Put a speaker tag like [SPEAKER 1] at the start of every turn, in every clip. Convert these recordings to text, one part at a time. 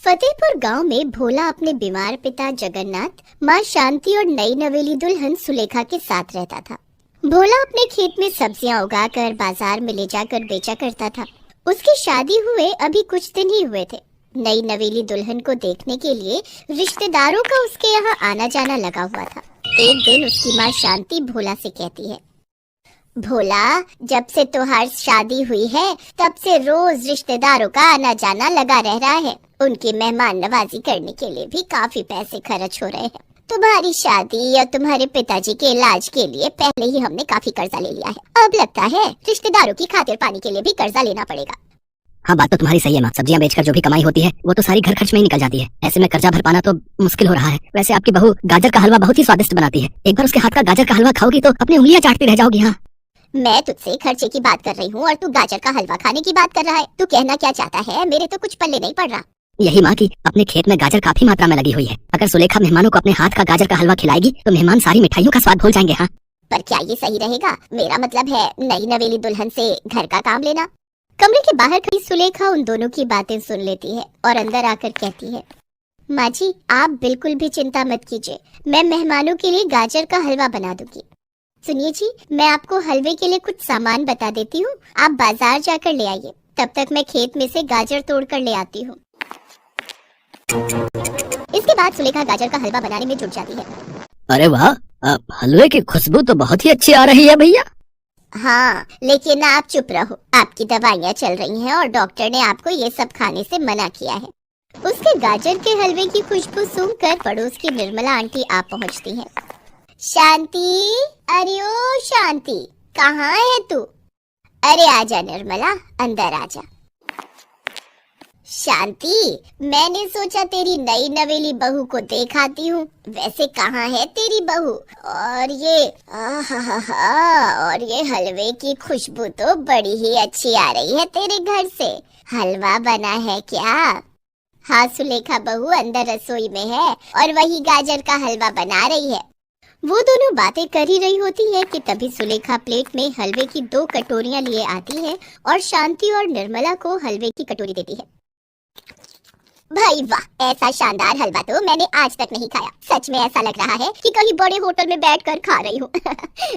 [SPEAKER 1] फतेहपुर गांव में भोला अपने बीमार पिता जगन्नाथ, मां शांति और नई नवेली दुल्हन सुलेखा के साथ रहता था। भोला अपने खेत में सब्जियां उगाकर बाजार में ले जाकर बेचा करता था। उसकी शादी हुए अभी कुछ दिन ही हुए थे। नई नवेली दुल्हन को देखने के लिए रिश्तेदारों का उसके यहाँ आना जाना लगा हुआ था। एक दिन उसकी माँ शांति भोला से कहती है, भोला, जब से तुम्हारी शादी हुई है तब से रोज रिश्तेदारों का आना जाना लगा रह रहा है। उनकी मेहमान नवाजी करने के लिए भी काफी पैसे खर्च हो रहे हैं। तुम्हारी शादी या तुम्हारे पिताजी के इलाज के लिए पहले ही हमने काफी कर्जा ले लिया है। अब लगता है रिश्तेदारों की खातिर पानी के लिए भी कर्जा लेना पड़ेगा।
[SPEAKER 2] हाँ, बात तो तुम्हारी सही है माँ। सब्जियां बेचकर जो भी कमाई होती है वो तो सारी घर खर्च में ही निकल जाती है। ऐसे में कर्जा भर पाना तो मुश्किल हो रहा है। वैसे आपकी बहू गाजर का हलवा बहुत ही स्वादिष्ट बनाती है। एक बार उसके हाथ का गाजर का हलवा खाओगी तो अपनी उंगलियां चाटती रह जाओगी। हाँ,
[SPEAKER 1] मैं तुझसे खर्चे की बात कर रही हूँ और तू गाजर का हलवा खाने की बात कर रहा है। तू कहना क्या चाहता है? मेरे तो कुछ पल्ले नहीं पड़ रहा।
[SPEAKER 2] यही माँ की अपने खेत में गाजर काफी मात्रा में लगी हुई है। अगर सुलेखा मेहमानों को अपने हाथ का गाजर का हलवा खिलाएगी तो मेहमान सारी मिठाइयों का स्वाद भूल जाएंगे। हाँ,
[SPEAKER 1] पर क्या ये सही रहेगा? मेरा मतलब है नई नवेली दुल्हन से घर का काम लेना। कमरे के बाहर खड़ी सुलेखा उन दोनों की बातें सुन लेती है और अंदर आकर कहती है, माँ जी, आप बिल्कुल भी चिंता मत कीजिए। मैं मेहमानों के लिए गाजर का हलवा बना दूंगी। सुनिए जी, मैं आपको हलवे के लिए कुछ सामान बता देती हूँ। आप बाजार जाकर ले आइए। तब तक मैं खेत में से गाजर तोड़ कर ले आती हूँ। इसके बाद सुलेखा गाजर का हलवा बनाने में जुट जाती है।
[SPEAKER 2] अरे वाह, हलवे की खुशबू तो बहुत ही अच्छी आ रही है भैया।
[SPEAKER 1] हाँ, लेकिन आप चुप रहो। आपकी दवाइयाँ चल रही हैं और डॉक्टर ने आपको ये सब खाने से मना किया है। उसके गाजर के हलवे की खुशबू सूंघकर पड़ोस की निर्मला आंटी आ पहुँचती हैं। शांति, अरे ओ शांति, कहाँ है तू? अरे आजा निर्मला, अंदर आजा। शांति, मैंने सोचा तेरी नई नवेली बहू को देखाती हूँ। वैसे कहाँ है तेरी बहू? और ये हलवे की खुशबू तो बड़ी ही अच्छी आ रही है तेरे घर से। हलवा बना है क्या? हाँ सुलेखा बहू अंदर रसोई में है और वही गाजर का हलवा बना रही है। वो दोनों बातें कर ही रही होती है कि तभी सुलेखा प्लेट में हलवे की 2 कटोरियां लिए आती है और शांति और निर्मला को हलवे की कटोरी देती है। भाई वाह, ऐसा शानदार हलवा तो मैंने आज तक नहीं खाया। सच में ऐसा लग रहा है कि कहीं बड़े होटल में बैठकर खा रही हूँ।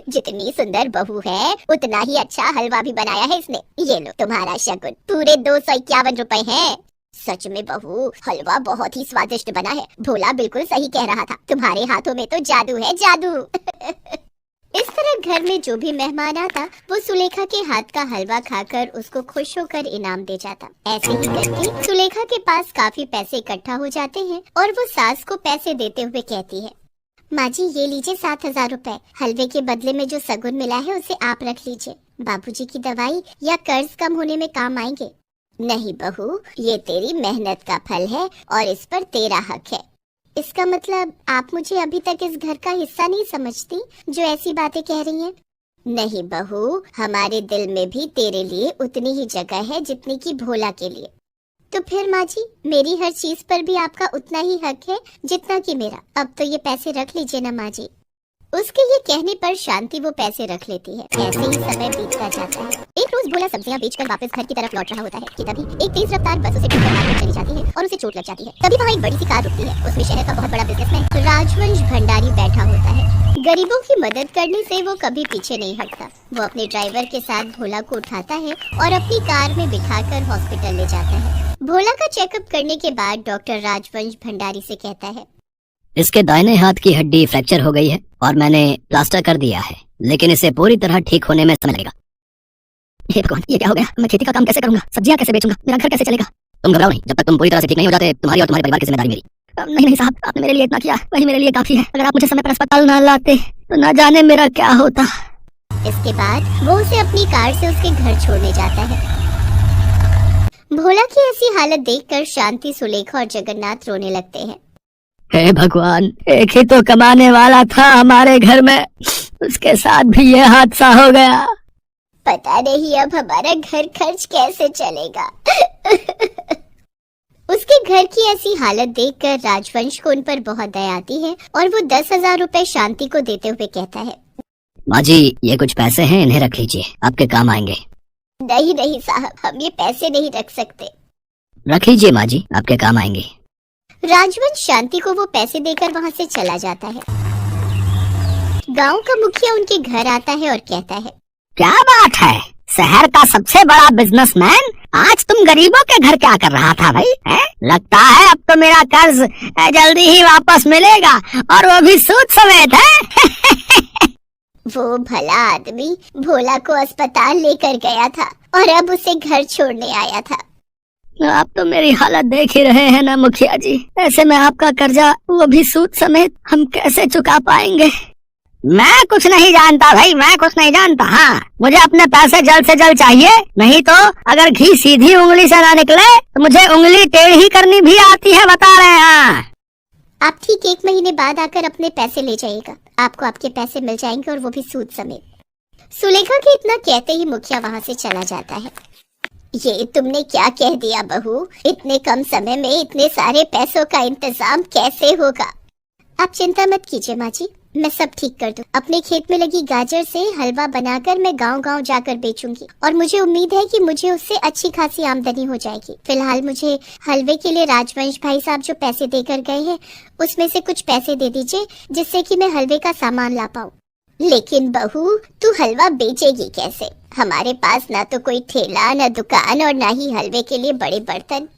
[SPEAKER 1] जितनी सुंदर बहू है उतना ही अच्छा हलवा भी बनाया है इसने। ये लो तुम्हारा शगुन, पूरे 251 रुपए हैं। सच में बहू, हलवा बहुत ही स्वादिष्ट बना है। भोला बिल्कुल सही कह रहा था, तुम्हारे हाथों में तो जादू है, जादू। इस तरह घर में जो भी मेहमान आता वो सुलेखा के हाथ का हलवा खाकर उसको खुश होकर इनाम दे जाता। ऐसे ही करके सुलेखा के पास काफी पैसे इकट्ठा हो जाते हैं और वो सास को पैसे देते हुए कहती है, माँ जी ये लीजिए 7,000 रुपए। हलवे के बदले में जो सगुन मिला है उसे आप रख लीजिए। बाबूजी की दवाई या कर्ज कम होने में काम आएंगे। नहीं बहू, ये तेरी मेहनत का फल है और इस पर तेरा हक है। इसका मतलब आप मुझे अभी तक इस घर का हिस्सा नहीं समझती जो ऐसी बातें कह रही हैं? नहीं बहू, हमारे दिल में भी तेरे लिए उतनी ही जगह है जितनी की भोला के लिए। तो फिर माँ जी, मेरी हर चीज पर भी आपका उतना ही हक है जितना कि मेरा। अब तो ये पैसे रख लीजिए ना माँ जी। उसके ये कहने पर शांति वो पैसे रख लेती है। ऐसे ही समय बीतता जाता है। एक रोज भोला सब्जियां बेचकर वापस घर की तरफ लौट रहा होता है कि तभी एक तेज रफ्तार बस उसे ठोकर मारकर चली जाती है और उसे चोट लग जाती है। तभी वहाँ एक बड़ी सी कार रुकती है। उसमें शहर का बहुत बड़ा बिजनेसमैन राजवंश भंडारी बैठा होता है। गरीबों की मदद करने से वो कभी पीछे नहीं हटता। वो अपने ड्राइवर के साथ भोला को उठाता है और अपनी कार में बिठाकर हॉस्पिटल ले जाता है। भोला का चेकअप करने के बाद डॉक्टर राजवंश भंडारी से कहता है,
[SPEAKER 2] इसके दाहिने हाथ की हड्डी फ्रैक्चर हो गई है और मैंने प्लास्टर कर दिया है, लेकिन इसे पूरी तरह ठीक होने में समय लगेगा। हे भगवान, ये क्या हो गया? मैं खेती का काम कैसे करूंगा? सब्जियां कैसे बेचूंगा? मेरा घर कैसे चलेगा? तुम घबराओ नहीं, जब तक तुम पूरी तरह से ठीक नहीं हो जाते तुम्हारी और तुम्हारे परिवार की जिम्मेदारी मेरी। नहीं साहब, आपने मेरे लिए इतना किया, वही मेरे लिए काफी है। अगर आप मुझे समय पर अस्पताल न लाते तो न जाने मेरा क्या होता।
[SPEAKER 1] इसके बाद वो उसे अपनी कार से उसके घर छोड़ने जाता है। भोला की ऐसी हालत देखकर शांति, सुलेखा और जगन्नाथ रोने लगते हैं।
[SPEAKER 2] हे भगवान, एक ही तो कमाने वाला था हमारे घर में, उसके साथ भी ये हादसा हो गया।
[SPEAKER 1] पता नहीं अब हमारा घर खर्च कैसे चलेगा। उसके घर की ऐसी हालत देखकर राजवंश को उन पर बहुत दया आती है और वो 10,000 रुपए शांति को देते हुए कहता है,
[SPEAKER 2] माँ जी ये कुछ पैसे हैं, इन्हें रख लीजिए, आपके काम आएंगे।
[SPEAKER 1] नहीं नहीं साहब, हम ये पैसे नहीं रख सकते।
[SPEAKER 2] रख लीजिए माँ जी, आपके काम आएंगे।
[SPEAKER 1] राजवंश शांति को वो पैसे देकर वहाँ से चला जाता है। गांव का मुखिया उनके घर आता है और कहता है,
[SPEAKER 2] क्या बात है, शहर का सबसे बड़ा बिजनेसमैन, आज तुम गरीबों के घर क्या कर रहा था भाई? लगता है अब तो मेरा कर्ज जल्दी ही वापस मिलेगा, और वो भी सूद समेत है।
[SPEAKER 1] वो भला आदमी भोला को अस्पताल लेकर गया था और अब उसे घर छोड़ने आया था।
[SPEAKER 2] आप तो मेरी हालत देख ही रहे हैं ना मुखिया जी, ऐसे में आपका कर्जा वो भी सूद समेत हम कैसे चुका पाएंगे? मैं कुछ नहीं जानता भाई, मैं कुछ नहीं जानता। हाँ, मुझे अपने पैसे जल्द से जल्द चाहिए, नहीं तो अगर घी सीधी उंगली से ना निकले तो मुझे उंगली टेढ़ी करनी भी आती है, बता रहे हैं।
[SPEAKER 1] आप ठीक 1 महीने बाद आकर अपने पैसे ले जाइएगा, आपको आपके पैसे मिल जाएंगे और वो भी सूद समेत। सुलेखा के इतना कहते ही मुखिया वहाँ से चला जाता है। ये तुमने क्या कह दिया बहू, इतने कम समय में इतने सारे पैसों का इंतजाम कैसे होगा? आप चिंता मत कीजिए माँ जी, मैं सब ठीक कर दूं। अपने खेत में लगी गाजर से हलवा बनाकर मैं गांव-गांव जाकर बेचूंगी और मुझे उम्मीद है कि मुझे उससे अच्छी खासी आमदनी हो जाएगी। फिलहाल मुझे हलवे के लिए राजवंश भाई साहब जो पैसे देकर गए हैं उसमें से कुछ पैसे दे दीजिए, जिससे कि मैं हलवे का सामान ला पाऊँ। लेकिन बहू, तू हलवा बेचेगी कैसे? हमारे पास ना तो कोई ठेला, न दुकान और ना ही हलवे के लिए बड़े बर्तन।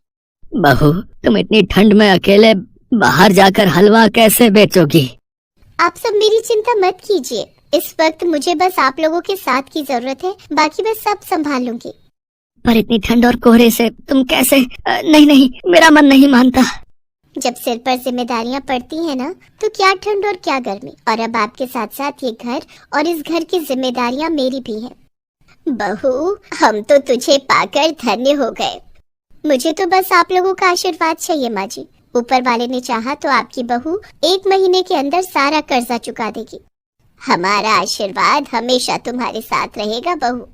[SPEAKER 2] बहू, तुम इतनी ठंड में अकेले बाहर जाकर हलवा कैसे बेचोगी?
[SPEAKER 1] आप सब मेरी चिंता मत कीजिए, इस वक्त मुझे बस आप लोगों के साथ की जरूरत है, बाकी मैं सब संभाल लूंगी।
[SPEAKER 2] पर इतनी ठंड और कोहरे से तुम कैसे? नहीं, मेरा मन नहीं मानता।
[SPEAKER 1] जब सिर पर जिम्मेदारियां पड़ती हैं ना, तो क्या ठंड और क्या गर्मी। और अब आपके साथ साथ ये घर और इस घर की जिम्मेदारियां मेरी भी हैं। बहू, हम तो तुझे पाकर धन्य हो गए। मुझे तो बस आप लोगों का आशीर्वाद चाहिए माँ जी। ऊपर वाले ने चाहा तो आपकी बहू 1 महीने के अंदर सारा कर्जा चुका देगी। हमारा आशीर्वाद हमेशा तुम्हारे साथ रहेगा बहू।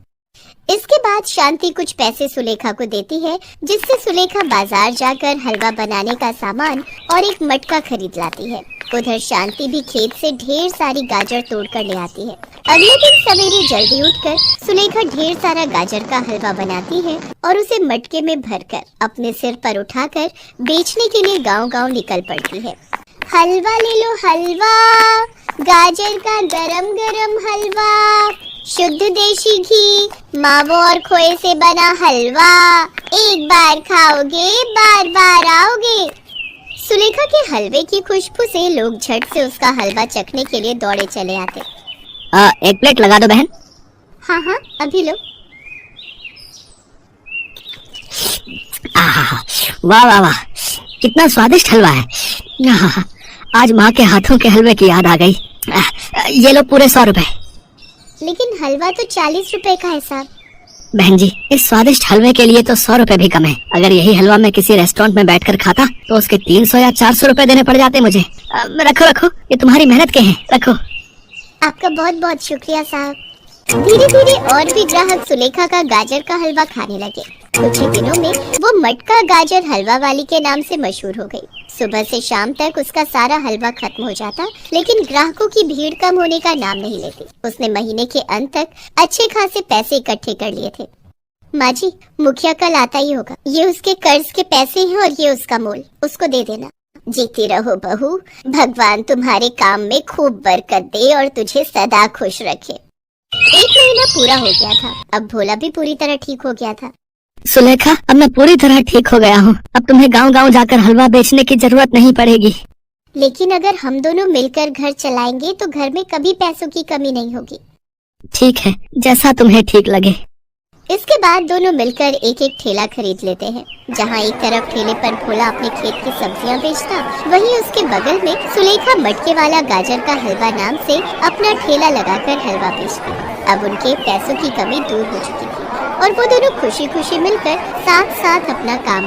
[SPEAKER 1] इसके बाद शांति कुछ पैसे सुलेखा को देती है, जिससे सुलेखा बाजार जाकर हलवा बनाने का सामान और एक मटका खरीद लाती है। उधर शांति भी खेत से ढेर सारी गाजर तोड़कर ले आती है। अगले दिन सवेरे जल्दी उठकर सुलेखा ढेर सारा गाजर का हलवा बनाती है और उसे मटके में भरकर अपने सिर पर उठाकर बेचने के लिए गांव-गांव निकल पड़ती है। हलवा ले लो हलवा, गाजर का गरम गरम हलवा, शुद्ध देशी घी, मावो और खोए से बना हलवा, एक बार खाओगे बार बार आओगे। सुलेखा के हलवे की खुशबू से लोग झट से उसका हलवा चखने के लिए दौड़े चले आते।
[SPEAKER 2] 1 प्लेट लगा दो बहन।
[SPEAKER 1] हाँ हाँ, अभी लो।
[SPEAKER 2] वाह वाह वाह, कितना स्वादिष्ट हलवा है। आज माँ के हाथों के हलवे की याद आ गई। ये लो पूरे 100 रुपए।
[SPEAKER 1] लेकिन हलवा तो 40 रुपए का है साहब।
[SPEAKER 2] बहन जी, इस स्वादिष्ट हलवे के लिए तो 100 रुपए भी कम है। अगर यही हलवा मैं किसी रेस्टोरेंट में बैठकर खाता तो उसके 300 या 400 रुपए देने पड़ जाते मुझे। रखो, ये तुम्हारी मेहनत के हैं, रखो।
[SPEAKER 1] आपका बहुत बहुत शुक्रिया साहब। धीरे धीरे और भी ग्राहक सुलेखा का गाजर का हलवा खाने लगे। कुछ ही दिनों में वो मटका गाजर हलवा वाली के नाम से मशहूर हो गई। सुबह से शाम तक उसका सारा हलवा खत्म हो जाता, लेकिन ग्राहकों की भीड़ कम होने का नाम नहीं लेती। उसने महीने के अंत तक अच्छे खासे पैसे इकट्ठे कर लिए थे। माँ जी, मुखिया कल आता ही होगा। ये उसके कर्ज के पैसे हैं और ये उसका मोल, उसको दे देना। जीती रहो बहू, भगवान तुम्हारे काम में खूब बरकत दे और तुझे सदा खुश रखे। 1 महीना पूरा हो गया था। अब भोला भी पूरी तरह ठीक हो गया था।
[SPEAKER 2] सुलेखा, अब मैं पूरी तरह ठीक हो गया हूँ। अब तुम्हें गांव-गांव जाकर हलवा बेचने की जरूरत नहीं पड़ेगी।
[SPEAKER 1] लेकिन अगर हम दोनों मिलकर घर चलाएंगे तो घर में कभी पैसों की कमी नहीं होगी।
[SPEAKER 2] ठीक है, जैसा तुम्हें ठीक लगे।
[SPEAKER 1] इसके बाद दोनों मिलकर एक एक ठेला खरीद लेते हैं। जहाँ एक तरफ ठेले पर भोला अपने खेत की सब्जियाँ बेचता, वहीं उसके बगल में सुलेखा मटके वाला गाजर का हलवा नाम से अपना ठेला लगाकर हलवा बेचती। अब उनके पैसों की कमी दूर हो चुकी थी और वो दोनों खुशी खुशी मिलकर साथ साथ अपना काम